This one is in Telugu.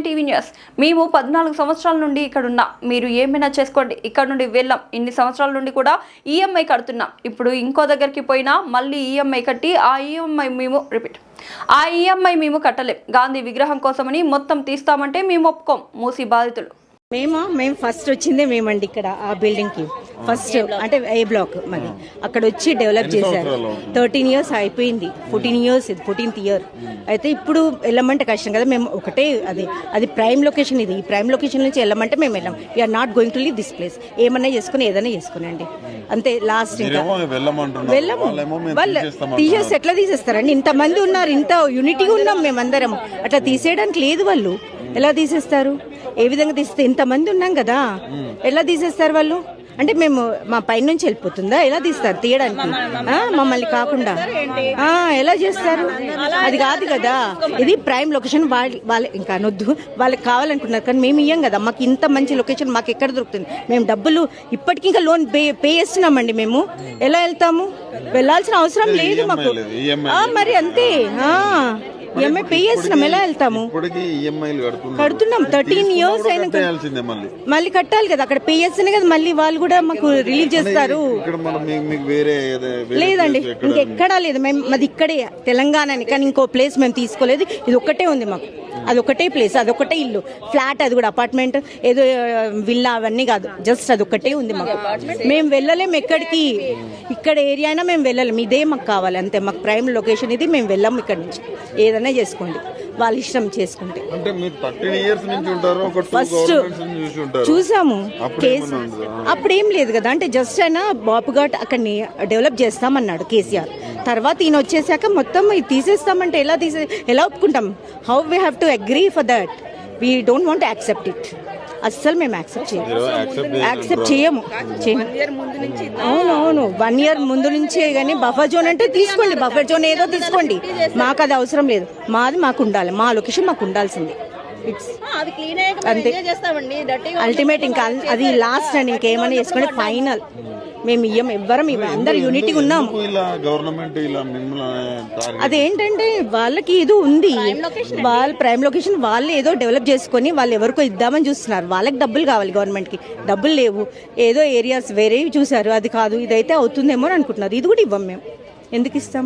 9 టీవీ న్యూస్. మేము 14 సంవత్సరాల నుండి ఇక్కడ ఉన్నాం. మీరు ఏమైనా చేసుకోండి, ఇక్కడ నుండి వెళ్ళాం. ఇన్ని సంవత్సరాల నుండి కూడా ఈఎంఐ కడుతున్నాం. ఇప్పుడు ఇంకో దగ్గరికి పోయినా మళ్ళీ ఈఎంఐ కట్టి ఆ ఈఎంఐ మేము కట్టలేం. గాంధీ విగ్రహం కోసమని మొత్తం తీస్తామంటే మేము ఒప్పుకోం. మూసి బాధితులు మేము ఫస్ట్ వచ్చిందే మేమండి ఇక్కడ ఆ బిల్డింగ్ కి ఫస్ట్ అంటే ఏ బ్లాక్ మరి అక్కడ వచ్చి డెవలప్ చేశారు. 13 ఇయర్స్ అయిపోయింది, 14 ఇయర్స్ ఇది 14th ఇయర్. అయితే ఇప్పుడు వెళ్ళమంటే కష్టం కదా. మేము ఒకటే అది ప్రైమ్ లొకేషన్. ఇది ఈ ప్రైమ్ లొకేషన్ నుంచి వెళ్ళమంటే మేము వెళ్ళాం. We're not going to leave this place. ఏమన్నా చేసుకుని ఏదైనా చేసుకునండి అంతే. లాస్ట్ ఇంకా వెళ్ళము. వాళ్ళు తీసేసి ఎట్లా తీసేస్తారండి? ఇంతమంది ఉన్నారు, ఇంత యూనిటీగా ఉన్నాం మేమందరం. అట్లా తీసేయడానికి లేదు. వాళ్ళు ఎలా తీసేస్తారు? ఏ విధంగా తీస్తే ఇంతమంది ఉన్నాం కదా, ఎలా తీసేస్తారు వాళ్ళు? అంటే మేము మా పైన నుంచి వెళ్ళిపోతుందా? ఎలా తీస్తారు తీయడానికి? మమ్మల్ని కాకుండా ఎలా చేస్తారు? అది కాదు కదా. ఇది ప్రైమ్ లొకేషన్. వాళ్ళు ఇంకా అనొద్దు, వాళ్ళకి కావాలనుకున్నారు కానీ మేము ఇయ్యం కదా. మాకు ఇంత మంచి లొకేషన్ మాకు ఎక్కడ దొరుకుతుంది? మేము డబ్బులు ఇప్పటికీ ఇంకా లోన్ పే చేస్తున్నామండి. మేము ఎలా వెళ్తాము? వెళ్ళాల్సిన అవసరం లేదు మాకు. మరి అంతే, ఈఎంఐ పే చేస్తున్నాం. ఎలా వెళ్తాము? కడుతున్నాం 13 ఇయర్స్ అయినా మళ్ళీ కట్టాలి కదా. అక్కడ పే చేస్తేనే కదా మళ్ళీ వాళ్ళు కూడా మాకు రిలీవ్ చేస్తారు. లేదండి, ఇంకెక్కడా లేదు. మాది ఇక్కడే తెలంగాణని, కానీ ఇంకో ప్లేస్ మేము తీసుకోలేదు. ఇది ఒక్కటే ఉంది మాకు. అదొకటే ప్లేస్, అదొకటే ఇల్లు, ఫ్లాట్. అది కూడా అపార్ట్మెంట్, ఏదో విల్లా అవన్నీ కాదు. జస్ట్ అదొక్కటే ఉంది మాకు. మేము వెళ్ళలేము ఎక్కడికి. ఇక్కడ ఏరియా అయినా మేము వెళ్ళలేము. ఇదే మాకు కావాలి అంతే. మాకు ప్రైమ్ లొకేషన్ ఇది. మేము వెళ్ళాము ఇక్కడ నుంచి. ఏదైనా చేసుకోండి, వాళ్ళ ఇష్టం చేసుకుంటే. ఫస్ట్ చూసాము కేసు. అప్పుడేం లేదు కదా. అంటే జస్ట్ అయినా బాపుఘాట్ అక్కడిని డెవలప్ చేస్తామన్నాడు కేసీఆర్. తర్వాత ఈయన వచ్చేసాక మొత్తం ఇది తీసేస్తామంటే ఎలా ఒప్పుకుంటాం? How we have to agree for that? We don't want accept it. అస్సలు మేము యాక్సెప్ట్ చేయము. అవును, 1 ఇయర్ ముందు నుంచే. కానీ బఫర్ జోన్ అంటే తీసుకోండి, బఫర్ జోన్ ఏదో తీసుకోండి. మాకు అది అవసరం లేదు. మాది మాకు ఉండాలి, మా లొకేషన్ మాకు ఉండాల్సింది. అంతే అల్టిమేట్. ఇంకా అది లాస్ట్ అండి. ఇంకేమైనా చేసుకోండి, ఫైనల్. మేము ఇయ్యం, ఎవ్వరం అందరు యూనిటీ ఉన్నాము. అదేంటంటే వాళ్ళకి ఇది ఉంది, వాళ్ళ ప్రైమ్ లొకేషన్. వాళ్ళు ఏదో డెవలప్ చేసుకొని వాళ్ళు ఎవరికో ఇద్దామని చూస్తున్నారు. వాళ్ళకి డబ్బులు కావాలి, గవర్నమెంట్కి డబ్బులు లేవు. ఏదో ఏరియాస్ వేరేవి చూసారు, అది కాదు ఇదైతే అవుతుందేమో అని అనుకుంటున్నారు. ఇది కూడా ఇవ్వం మేము. ఎందుకు ఇస్తాం?